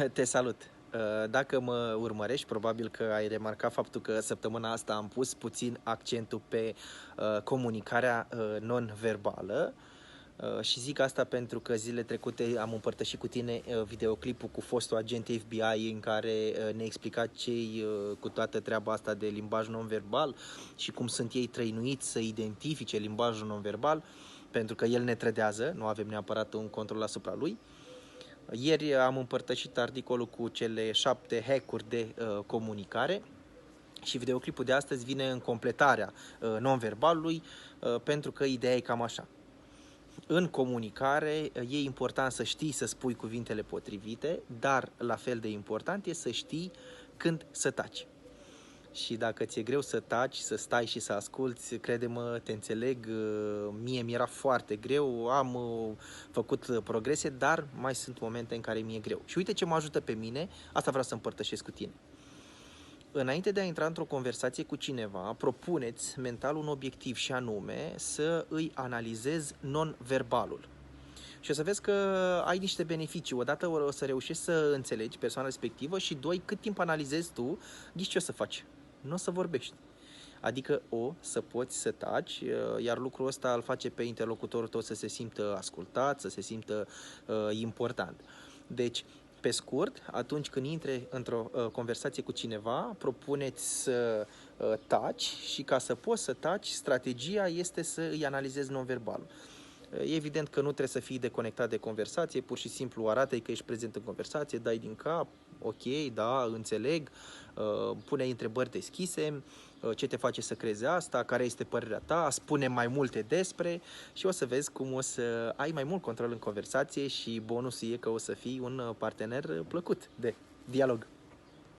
Te salut! Dacă mă urmărești, probabil că ai remarcat faptul că săptămâna asta am pus puțin accentul pe comunicarea non-verbală și zic asta pentru că zilele trecute am împărtășit cu tine videoclipul cu fostul agent FBI în care ne explica ce-i cu toată treaba asta de limbaj non-verbal și cum sunt ei trăinuiți să identifice limbajul non-verbal, pentru că el ne trădează, nu avem neapărat un control asupra lui. Ieri am împărtășit articolul cu cele 7 hack-uri de comunicare și videoclipul de astăzi vine în completarea non-verbalului, pentru că ideea e cam așa. În comunicare e important să știi să spui cuvintele potrivite, dar la fel de important e să știi când să taci. Și dacă ți-e greu să taci, să stai și să asculți, crede-mă, te înțeleg, mie mi-era foarte greu, am făcut progrese, dar mai sunt momente în care mi-e greu. Și uite ce mă ajută pe mine, asta vreau să împărtășesc cu tine. Înainte de a intra într-o conversație cu cineva, propuneți mental un obiectiv și anume să îi analizezi non-verbalul. Și o să vezi că ai niște beneficii. Odată o să reușești să înțelegi persoana respectivă și doi, cât timp analizezi tu, ghiși ce o să faci? Nu o să vorbești. Adică să poți să taci, iar lucrul ăsta îl face pe interlocutorul tău să se simtă ascultat, să se simtă important. Deci, pe scurt, atunci când intri într-o conversație cu cineva, propuneți să taci și ca să poți să taci, strategia este să îi analizezi non-verbal. Evident că nu trebuie să fii deconectat de conversație, pur și simplu arată-i că ești prezent în conversație, dai din cap, ok, da, înțeleg, pune întrebări deschise, ce te face să crezi asta, care este părerea ta, spune mai multe despre și o să vezi cum o să ai mai mult control în conversație și bonusul e că o să fii un partener plăcut de dialog.